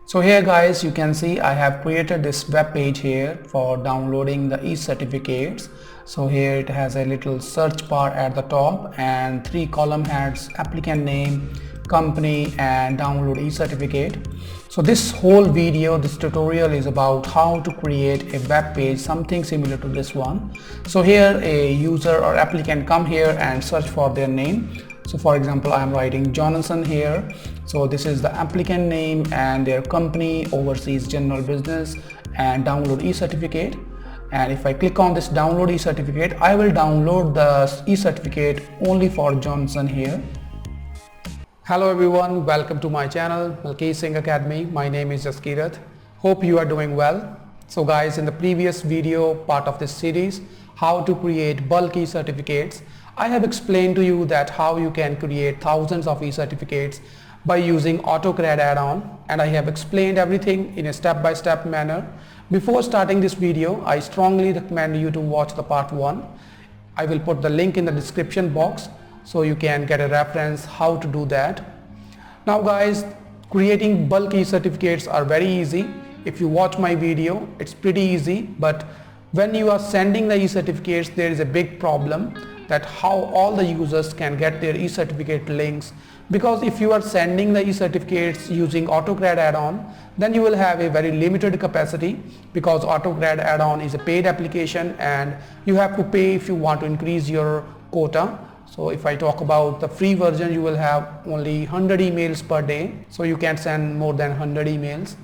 So here guys, you can see I have created this web page here for downloading the e-certificates. So here it has a little search bar at the top and 3 column heads: applicant name, company, and download e-certificate. So this whole video, this tutorial is about how to create a web page, something similar to this one. So here a user or applicant come here and search for their name. So for example, I am writing Jonathan here. So this is the applicant name and their company, overseas general business, and download e-certificate. And if I click on this download e-certificate, I will download the e-certificate only for Jonathan here. Hello everyone, welcome to my channel, Malkeet Singh Academy. My name is Jaskirat. Hope you are doing well. So guys, in the previous video part of this series, how to create bulk e-certificates, I have explained to you that how you can create thousands of e-certificates by using AutoCAD add-on, and I have explained everything in a step-by-step manner. Before starting this video, I strongly recommend you to watch the part 1. I will put the link in the description box so you can get a reference how to do that. Now guys, creating bulk e-certificates are very easy. If you watch my video, it's pretty easy, but when you are sending the e-certificates, there is a big problem that how all the users can get their e-certificate links, because if you are sending the e-certificates using AutoCAD add-on, then you will have a very limited capacity, because AutoCAD add-on is a paid application and you have to pay if you want to increase your quota. So if I talk about the free version, you will have only 100 emails per day, so you can send more than 100 emails.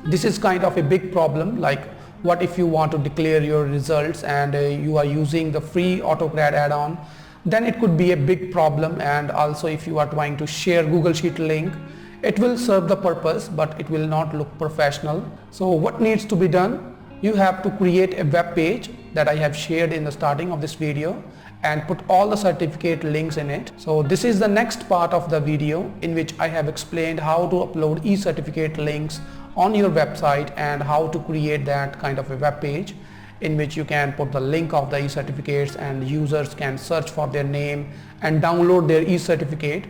This is kind of a big problem. Like, what if you want to declare your results and you are using the free AutoCAD add-on? Then it could be a big problem. And also if you are trying to share Google Sheet link, it will serve the purpose, but it will not look professional. So what needs to be done? You have to create a web page that I have shared in the starting of this video and put all the certificate links in it. So this is the next part of the video in which I have explained how to upload e-certificate links on your website and how to create that kind of a web page in which you can put the link of the e-certificates and users can search for their name and download their e-certificate.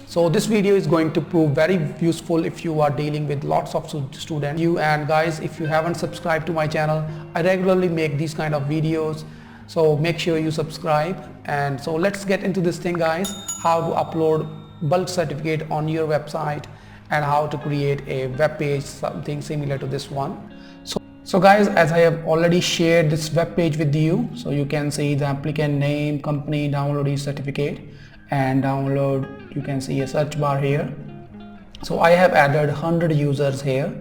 So this video is going to prove very useful if you are dealing with lots of students. And guys, if you haven't subscribed to my channel, I regularly make these kind of videos, so make sure you subscribe. And so let's get into this thing guys, how to upload bulk certificate on your website and how to create a web page, something similar to this one. So guys, as I have already shared this web page with you, so you can see the applicant name, company, download e-certificate, and download, you can see a search bar here. So I have added 100 users here,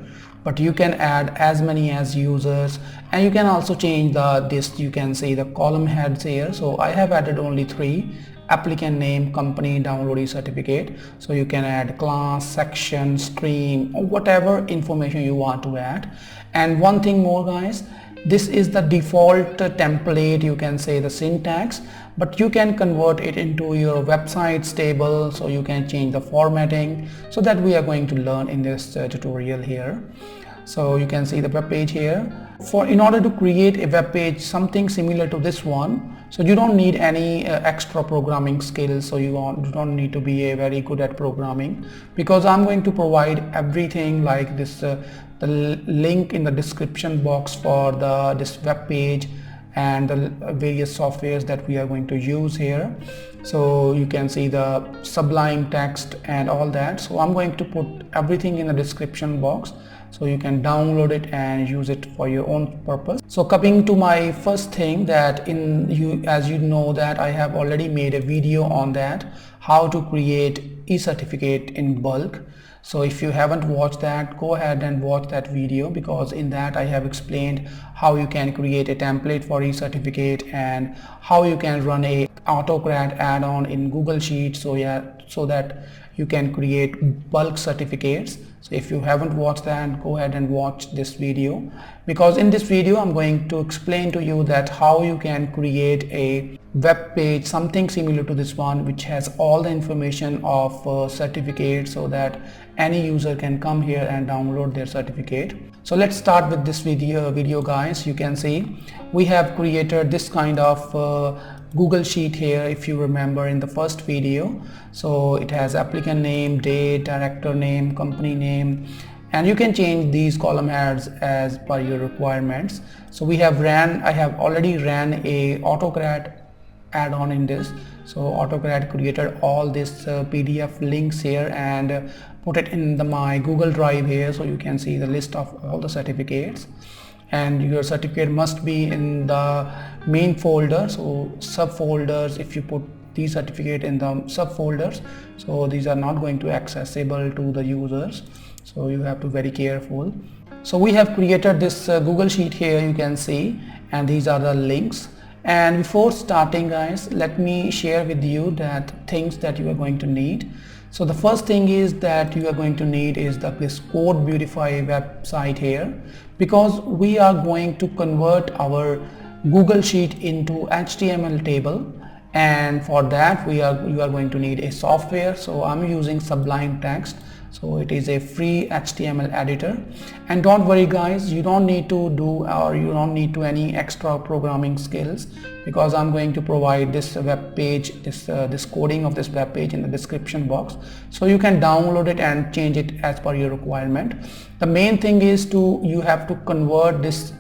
but you can add as many as users, and you can also change this, you can see the column heads here. So I have added only 3: applicant name, company, download e-certificate. So you can add class, section, stream, or whatever information you want to add. And one thing more guys, this is the default template, you can say the syntax, but you can convert it into your website's table, so you can change the formatting. So that we are going to learn in this tutorial here. So you can see the web page here. In order to create a web page something similar to this one, so you don't need any extra programming skills, so you don't need to be very good at programming, because I'm going to provide everything like this, the link in the description box for this web page and the various softwares that we are going to use here. So you can see the Sublime Text and all that. So I'm going to put everything in the description box, so you can download it and use it for your own purpose. So coming to my first thing, that as you know that I have already made a video on that, how to create e-certificate in bulk. So if you haven't watched that, go ahead and watch that video, because in that I have explained how you can create a template for e-certificate and how you can run a AutoCAD add-on in Google Sheets, so that you can create bulk certificates. So if you haven't watched that, go ahead and watch this video, because in this video I'm going to explain to you that how you can create a web page something similar to this one, which has all the information of certificates, so that any user can come here and download their certificate. So let's start with this video guys. You can see we have created this kind of Google Sheet here, if you remember in the first video. So it has applicant name, date, director name, company name, and you can change these column heads as per your requirements. So I have already ran a AutoCAD add-on in this. So AutoCAD created all this PDF links here and put it in my Google Drive here, so you can see the list of all the certificates, and your certificate must be in the main folder. So subfolders, if you put these certificate in the subfolders, so these are not going to accessible to the users, so you have to be very careful. So we have created this Google Sheet here, you can see, and these are the links. And before starting guys, let me share with you that things that you are going to need. So the first thing is that you are going to need is this CodeBeautify website here, because we are going to convert our Google Sheet into HTML table, and for that you are going to need a software. So I'm using Sublime Text. So it is a free HTML editor, and don't worry guys, you don't need to any extra programming skills, because I'm going to provide this web page, this coding of this web page in the description box, so you can download it and change it as per your requirement. The main thing is you have to convert this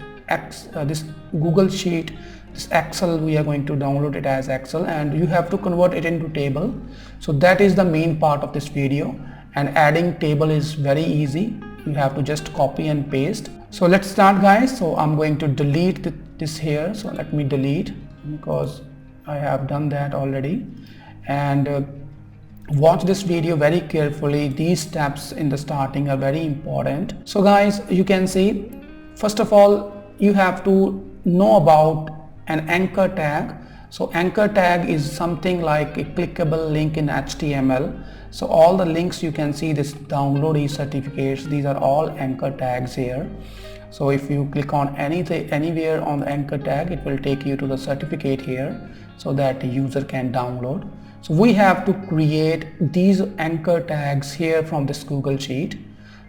Google Sheet, this Excel, we are going to download it as Excel, and you have to convert it into table. So that is the main part of this video. And adding table is very easy. You have to just copy and paste. So let's start guys. So I'm going to delete this here. So let me delete, because I have done that already. And watch this video very carefully. These steps in the starting are very important. So guys, you can see, first of all, you have to know about an anchor tag. So anchor tag is something like a clickable link in HTML. So all the links you can see, this download e-certificates, these are all anchor tags here. So if you click on anywhere on the anchor tag, it will take you to the certificate here, so that the user can download. So we have to create these anchor tags here from this Google Sheet.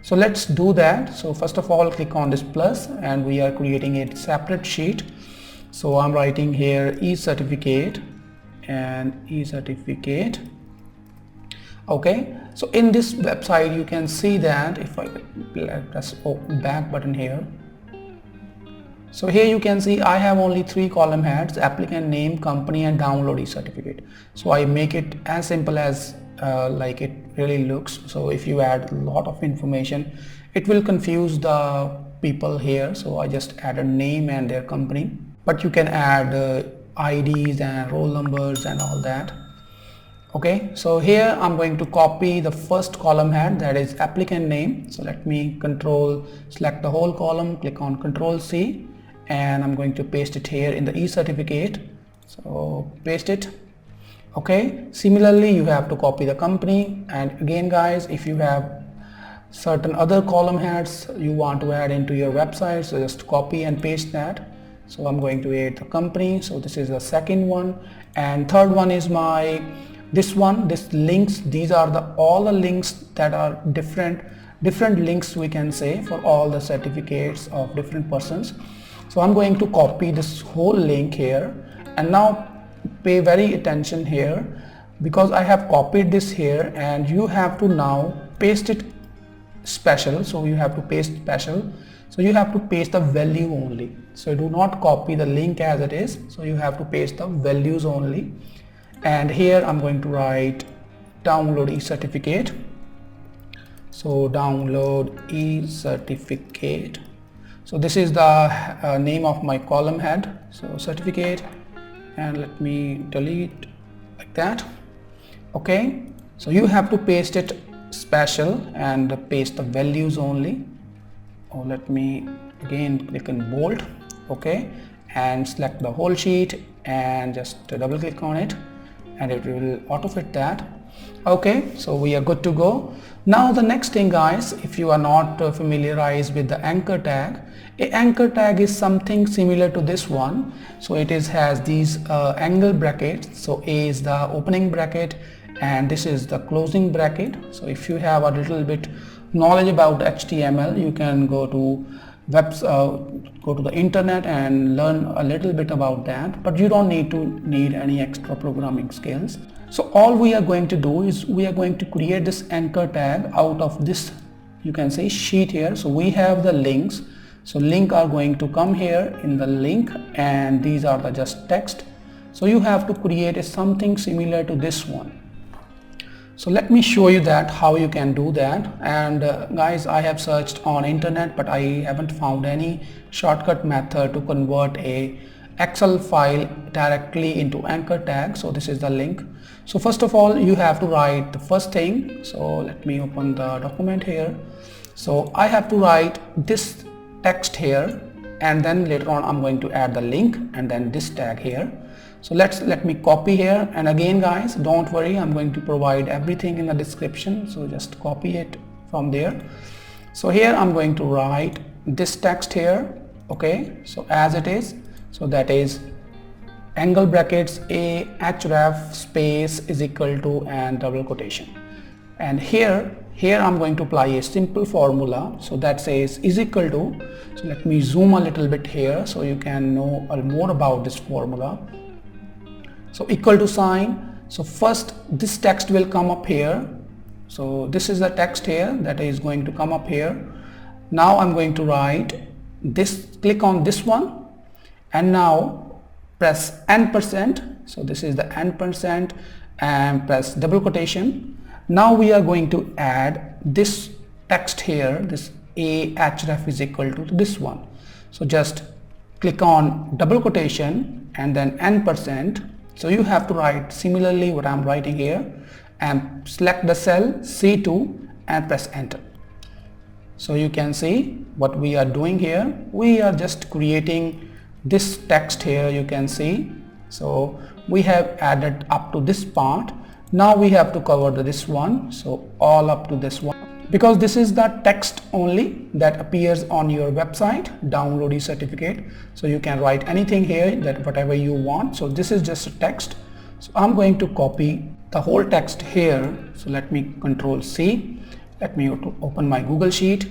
So let's do that. So first of all, click on this plus, and we are creating a separate sheet. So I'm writing here e-certificate and e-certificate. Okay, so in this website you can see that if I press back button here, so here you can see I have only 3 column heads: applicant name, company, and download e-certificate. So I make it as simple as like it really looks. So if you add a lot of information, it will confuse the people here. So I just add a name and their company, but you can add IDs and roll numbers and all that. Okay, so here I'm going to copy the first column head, that is applicant name. So let me select the whole column, click on Control C, and I'm going to paste it here in the e-certificate. So paste it. Okay, similarly you have to copy the company, and again guys, if you have certain other column heads you want to add into your website, so just copy and paste that. So I'm going to add the company. So this is the second one, and third one is this links. These are all the links that are different links, we can say, for all the certificates of different persons. So I'm going to copy this whole link here, and now pay very attention here, because I have copied this here, and you have to now paste it special. So you have to paste special. So you have to paste the value only. So do not copy the link as it is. So you have to paste the values only. And here I'm going to write download e-certificate. So download e-certificate. So this is the name of my column head. So certificate, and let me delete like that. Okay, so you have to paste it special and paste the values only. Oh, let me again click on bold. Okay, and select the whole sheet and just double click on it, and it will auto fit that. Okay, so we are good to go. Now the next thing guys, if you are not familiarized with the anchor tag, a anchor tag is something similar to this one. So it has these angle brackets. So A is the opening bracket and this is the closing bracket. So if you have a little bit knowledge about HTML, you can go to the internet and learn a little bit about that, but you don't need any extra programming skills. So all we are going to do is we are going to create this anchor tag out of this you can see sheet here. So we have the links, so link are going to come here in the link, and these are the just text. So you have to create something similar to this one. So let me show you that how you can do that. And guys, I have searched on internet, but I haven't found any shortcut method to convert a Excel file directly into anchor tag. So this is the link. So first of all, you have to write the first thing. So let me open the document here. So I have to write this text here, and then later on I'm going to add the link and then this tag here. So let me copy here, and again guys, don't worry, I'm going to provide everything in the description, so just copy it from there. So here I'm going to write this text here, okay, so as it is. So that is angle brackets a href space is equal to and double quotation, and here I'm going to apply a simple formula, so that says is equal to. So let me zoom a little bit here so you can know more about this formula. So equal to sign, so first this text will come up here. So this is the text here that is going to come up here. Now I'm going to write this, click on this one, and now press %. So this is the %, and press double quotation. Now we are going to add this text here, this a href is equal to this one. So just click on double quotation and then %. So you have to write similarly what I'm writing here, and select the cell C2 and press enter. So you can see what we are doing here. We are just creating this text here, you can see. So we have added up to this part. Now we have to cover this one, so all up to this one, because this is the text only that appears on your website, download e-certificate. So you can write anything here, that whatever you want. So this is just a text. So I'm going to copy the whole text here. So let me Control C. Let me open my Google Sheet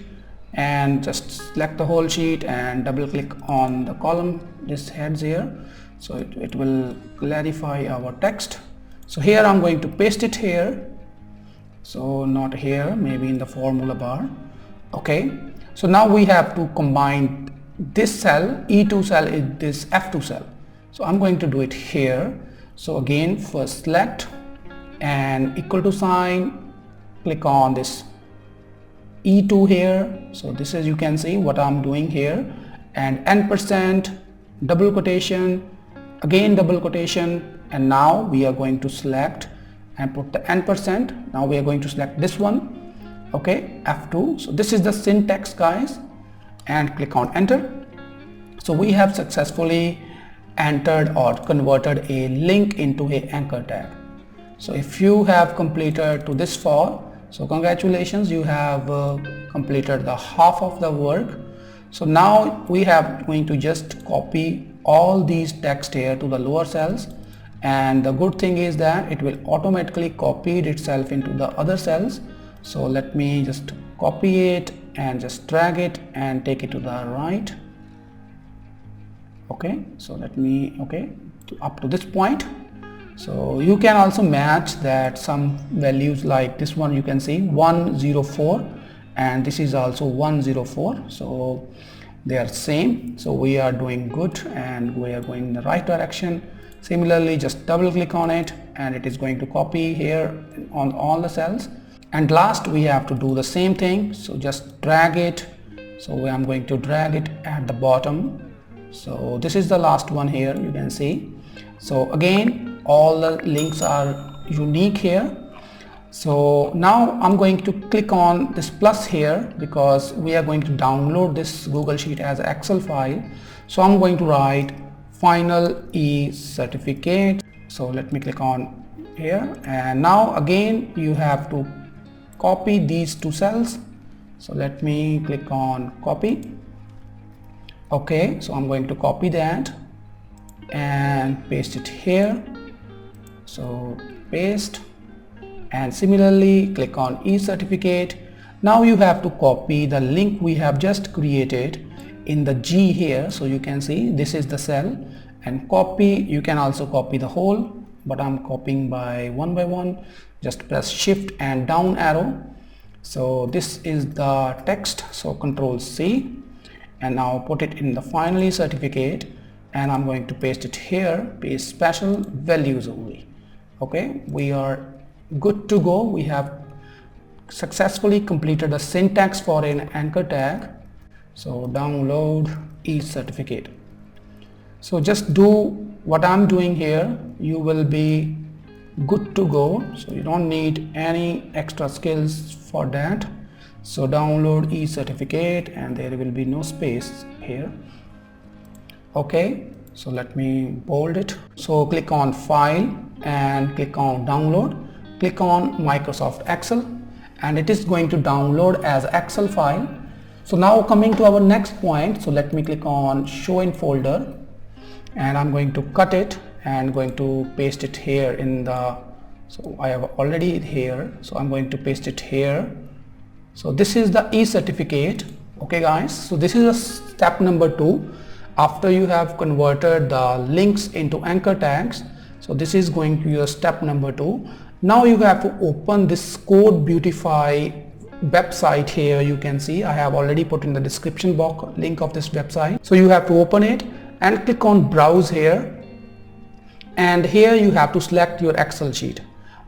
and just select the whole sheet and double click on the column, this heads here. So it will clarify our text. So here I'm going to paste it here. So not here, maybe in the formula bar. Okay, so now we have to combine this cell, E2 cell, is this F2 cell. So I'm going to do it here. So again, first select and equal to sign, click on this E2 here. So this is, you can see what I'm doing here, and %, double quotation, again double quotation, and now we are going to select and put the %. Now we are going to select this one, okay, F2. So this is the syntax guys, and click on enter. So we have successfully entered or converted a link into a anchor tag. So if you have completed to this far, so congratulations, you have completed the half of the work. So now we have going to just copy all these text here to the lower cells, and the good thing is that it will automatically copy itself into the other cells. So let me just copy it and just drag it and take it to the right. Okay, so let me, okay, up to this point. So you can also match that some values, like this one you can see 104, and this is also 104. So they are same. So we are doing good and we are going in the right direction. Similarly, just double click on it and it is going to copy here on all the cells. And last we have to do the same thing. So just drag it. So I'm going to drag it at the bottom. So this is the last one here, you can see. So again, all the links are unique here. So now I'm going to click on this plus here, because we are going to download this Google Sheet as an Excel file. So I'm going to write final e-certificate. So let me click on here, and now again you have to copy these two cells. So let me click on copy. Okay, so I'm going to copy that and paste it here. So paste, and similarly click on e-certificate. Now you have to copy the link we have just created in the G here. So you can see this is the cell, and copy, you can also copy the whole, but I'm copying by one. Just press shift and down arrow. So this is the text, so Control C, and now put it in the finally certificate, and I'm going to paste it here, paste special values only. Okay, we are good to go. We have successfully completed the syntax for an anchor tag. So download e-certificate. So just do what I'm doing here, you will be good to go. So you don't need any extra skills for that. So download e-certificate, and there will be no space here. Okay, so let me bold it. So click on file and click on download, click on Microsoft Excel, and it is going to download as Excel file. So now coming to our next point, so let me click on show in folder, and I'm going to cut it and going to paste it here in the, so I have already here, so I'm going to paste it here. So this is the e-certificate. Okay guys, so this is a step number 2 after you have converted the links into anchor tags. So this is going to be your step number 2. Now you have to open this CodeBeautify website. Here you can see I have already put in the description box link of this website. So you have to open it and click on browse here, and here you have to select your Excel sheet.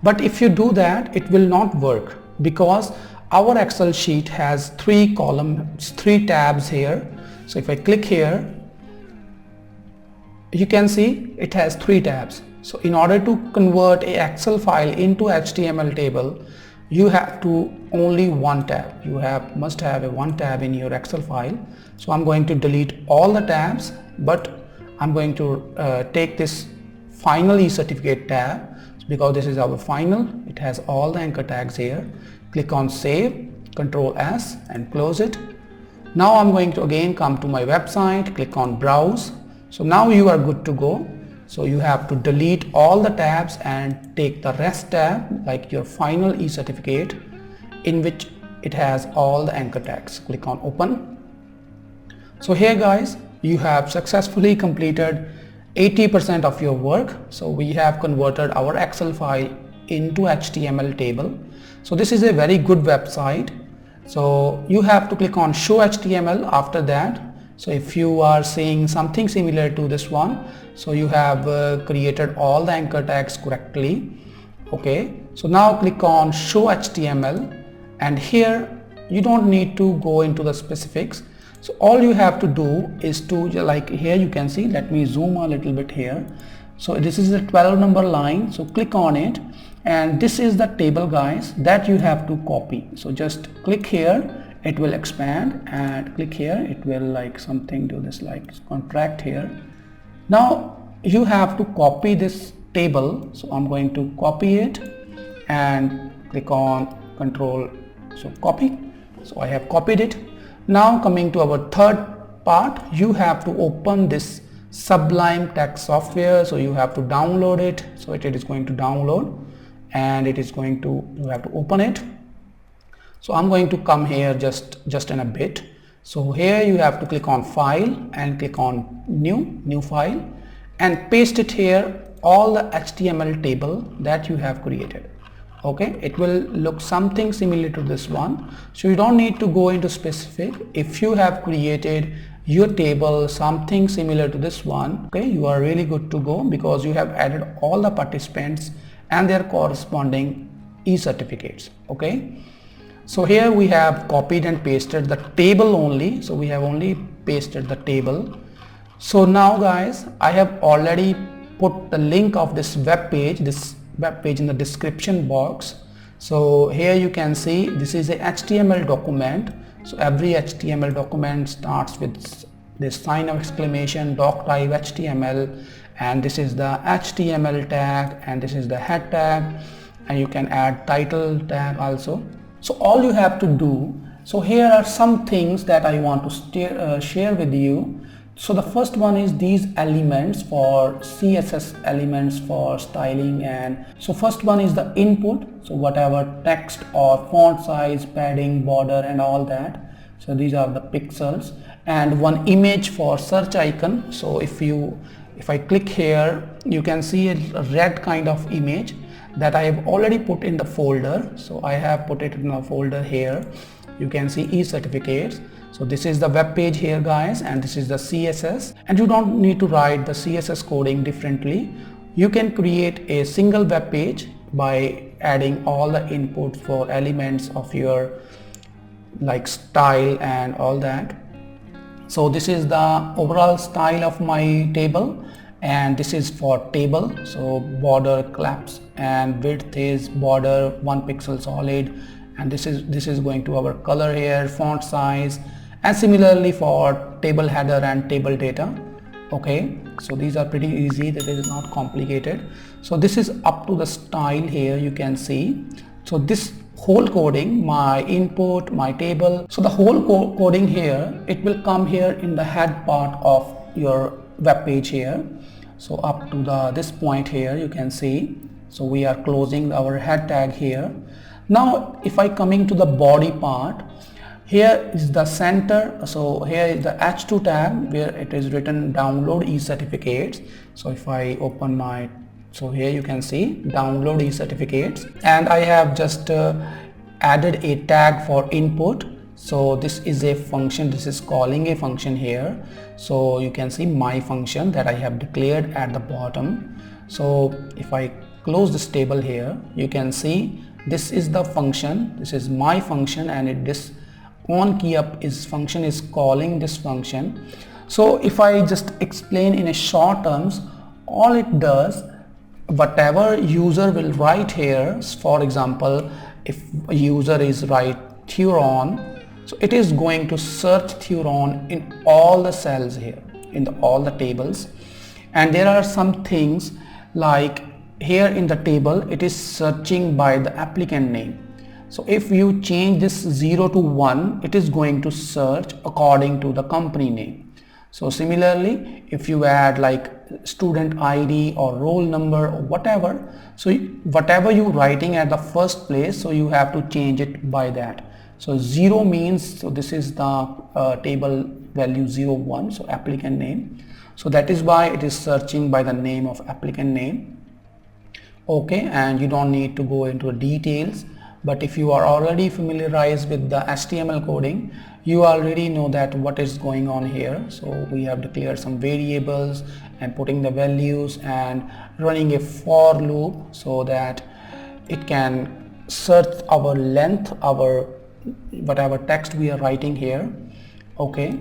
But if you do that, it will not work because our Excel sheet has 3 columns, 3 tabs here. So if I click here, you can see it has 3 tabs. So in order to convert a Excel file into HTML table, you have to only one tab. You must have a one tab in your Excel file. So I'm going to delete all the tabs, but I'm going to take this final e-certificate tab because this is our final. It has all the anchor tags here. Click on save, Control S, and close it. Now I'm going to again come to my website, click on browse. So now you are good to go. So you have to delete all the tabs and take the rest tab, like your final e-certificate, in which it has all the anchor tags. Click on open. So here guys, you have successfully completed 80% of your work. So we have converted our Excel file into HTML table. So this is a very good website. So you have to click on show HTML after that. So if you are seeing something similar to this one, so you have created all the anchor tags correctly. Okay, so now click on show HTML, and here you don't need to go into the specifics. So all you have to do is to, like here you can see, let me zoom a little bit here. So this is the 12 number line, so click on it, and this is the table guys that you have to copy. So just click here, it will expand, and click here, it will like something do this like contract here. Now you have to copy this table, so I'm going to copy it and click on Control, so copy. So I have copied it. Now coming to our third part, you have to open this Sublime Text software. So you have to download it. So it is going to download, and it is going to, you have to open it. So I'm going to come here just in a bit. So here you have to click on file and click on new file, and paste it here all the HTML table that you have created. Okay, it will look something similar to this one. So you don't need to go into specific. If you have created your table something similar to this one, okay, you are really good to go because you have added all the participants and their corresponding e-certificates. Okay, so here we have copied and pasted the table only. So we have only pasted the table. So now guys, I have already put the link of this web page in the description box. So here you can see this is a HTML document. So every HTML document starts with this sign of exclamation, doc type HTML, and this is the HTML tag, and this is the head tag, and you can add title tag also. So all you have to do, so here are some things that I want to share with you. So the first one is these elements for CSS elements for styling. And so first one is the input, so whatever text or font size, padding, border and all that. So these are the pixels, and one image for search icon. So if I click here, you can see a red kind of image. that I have already put in the folder. So I have put it in a folder here. You can see e-certificates. So this is the web page here guys, and this is the CSS, and you don't need to write the CSS coding differently. You can create a single web page by adding all the inputs for elements of your like style and all that. So this is the overall style of my table, and this is for table. So border collapse and width is border 1 pixel solid, and this is going to our color here, font size, and similarly for table header and table data. Okay, so these are pretty easy, that is not complicated. So this is up to the style here, you can see. So this whole coding, my input, my table, so the whole coding here, it will come here in the head part of your web page here. So up to this point here, you can see. So we are closing our head tag here. Now if I coming to the body part, here is the center. So here is the H2 tab where it is written download e-certificates. So if I open my, so here you can see download e-certificates, and I have just added a tag for input. So this is a function, this is calling a function here. So you can see my function that I have declared at the bottom. So if I close this table here, you can see this is the function, this is my function, and this on key up is function is calling this function. So if I just explain in a short terms, all it does, whatever user will write here, for example, if a user is write Thuron, so it is going to search Thuron in all the cells here, in all the tables. And there are some things like here in the table, it is searching by the applicant name. So if you change this 0 to 1, it is going to search according to the company name. So similarly, if you add like student ID or roll number or whatever, so whatever you writing at the first place, so you have to change it by that. So 0 means, so this is the table value 01, so applicant name. So that is why it is searching by the name of applicant name. Okay, and you don't need to go into the details. But if you are already familiarized with the HTML coding, you already know that what is going on here. So we have declared some variables and putting the values and running a for loop so that it can search our length, our whatever text we are writing here. Okay,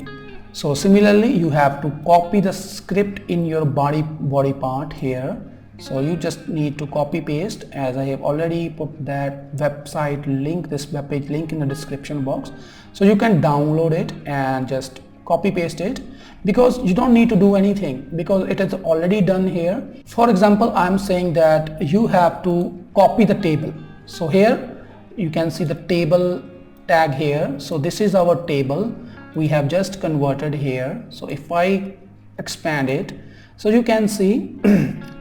so similarly you have to copy the script in your body part here. So you just need to copy paste, as I have already put that website link, this web page link in the description box. So you can download it and just copy paste it, because you don't need to do anything because it is already done here. For example, I'm saying that you have to copy the table. So here you can see the table tag here. So this is our table we have just converted here. So if I expand it, so you can see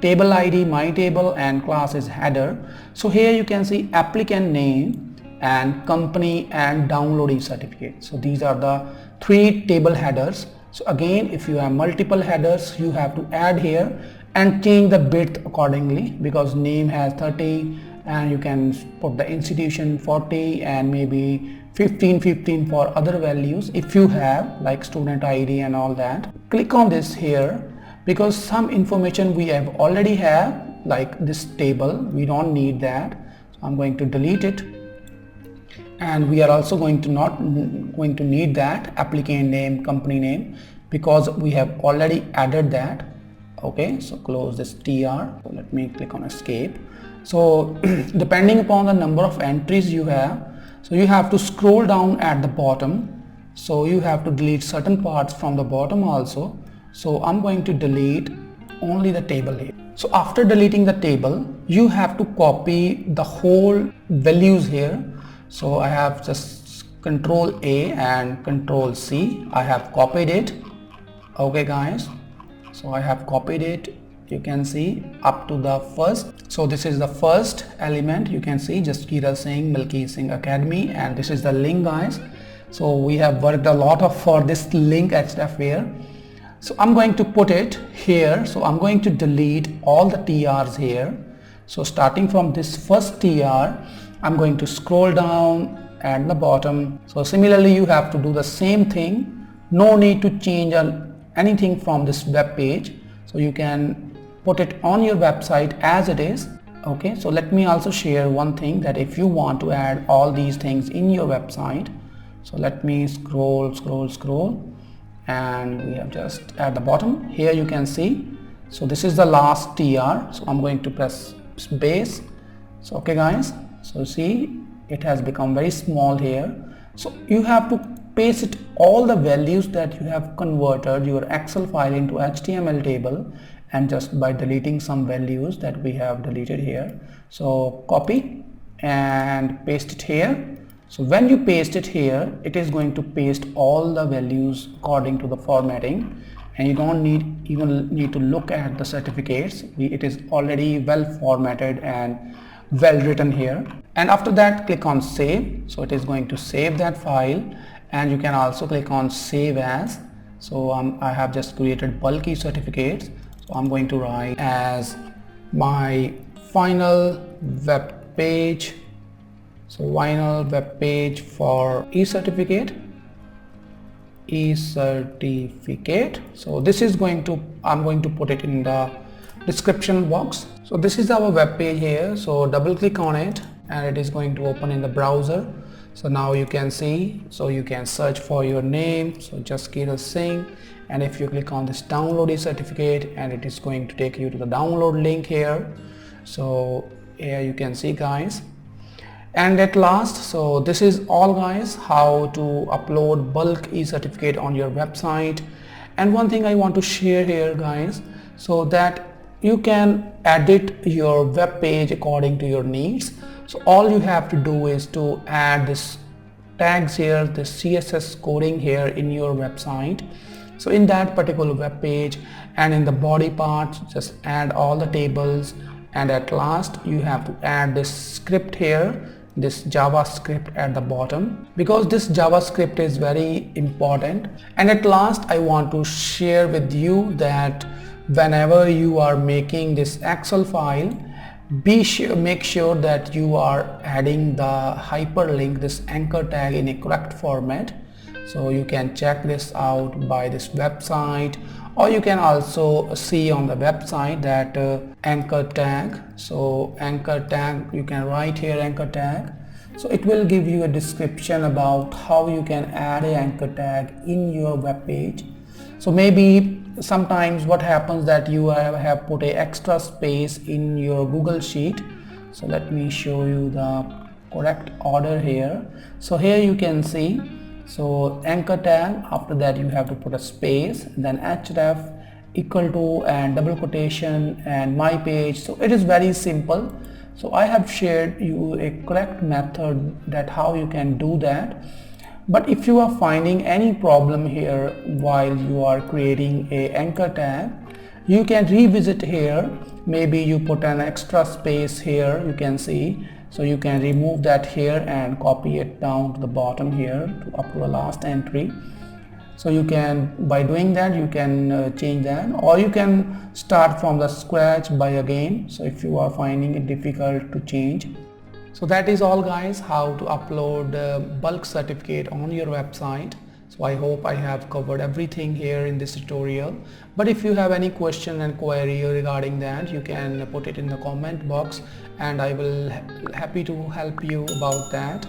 table ID, my table, and class is header. So here you can see applicant name and company and download e-certificate. So these are the 3 table headers. So again, if you have multiple headers, you have to add here and change the width accordingly, because name has 30 and you can put the institution 40 and maybe 15 for other values if you have like student ID and all that. Click on this here, because some information we have already have, like this table, we don't need that. So I'm going to delete it, and we are also going to not going to need that applicant name, company name, because we have already added that. Okay, so close this tr. So let me click on escape. So depending upon the number of entries you have, so you have to scroll down at the bottom. So you have to delete certain parts from the bottom also. So I'm going to delete only the table here. So after deleting the table, you have to copy the whole values here. So I have just Control A and Control C. I have copied it. Okay guys, so I have copied it. You can see up to the first. So this is the first element. You can see Jaskira Singh, Milky Singh Academy, and this is the link guys. So we have worked a lot for this link href here. So I'm going to put it here. So I'm going to delete all the TRs here. So starting from this first TR, I'm going to scroll down at the bottom. So similarly you have to do the same thing. No need to change anything from this web page. So you can put it on your website as it is. Okay, so let me also share one thing, that if you want to add all these things in your website, so let me scroll, and we have just at the bottom here you can see. So this is the last TR, so I'm going to press space. So okay guys, so see it has become very small here. So you have to paste all the values that you have converted your Excel file into HTML table, and just by deleting some values that we have deleted here. So copy and paste it here. So when you paste it here, it is going to paste all the values according to the formatting, and you don't even need to look at the certificates. It is already well formatted and well written here. And after that, click on save. So it is going to save that file, and you can also click on save as. So I have just created bulky certificates. So I'm going to write as my final web page. So final web page for e-certificate. So this is I'm going to put it in the description box. So this is our web page here. So double click on it and it is going to open in the browser. So now you can see, so you can search for your name. So Jaskira Singh, and if you click on this download e-certificate, and it is going to take you to the download link here. So here you can see guys. And at last, so this is all guys, how to upload bulk e-certificate on your website. And one thing I want to share here guys, so that you can edit your web page according to your needs. So all you have to do is to add this tags here, this CSS coding here in your website. So in that particular web page, and in the body part, just add all the tables. And at last you have to add this script here, this JavaScript at the bottom, because this JavaScript is very important. And at last I want to share with you that whenever you are making this Excel file, make sure that you are adding the hyperlink, this anchor tag, in a correct format. So you can check this out by this website, or you can also see on the website that anchor tag. So anchor tag, you can write here anchor tag. So it will give you a description about how you can add an anchor tag in your web page. So maybe sometimes what happens that you have put a extra space in your Google Sheet. So let me show you the correct order here. So here you can see, so anchor tag, after that you have to put a space, then href equal to and double quotation and my page. So it is very simple. So I have shared you a correct method that how you can do that. But if you are finding any problem here while you are creating a anchor tag, you can revisit here. Maybe you put an extra space here, you can see. So you can remove that here and copy it down to the bottom here to up to the last entry. So you can, by doing that, you can change that, or you can start from the scratch by again. So if you are finding it difficult to change. So that is all guys, how to upload bulk certificate on your website. So I hope I have covered everything here in this tutorial. But if you have any question and query regarding that, you can put it in the comment box and I will happy to help you about that.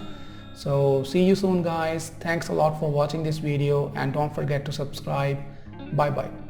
So see you soon guys. Thanks a lot for watching this video and don't forget to subscribe. Bye bye.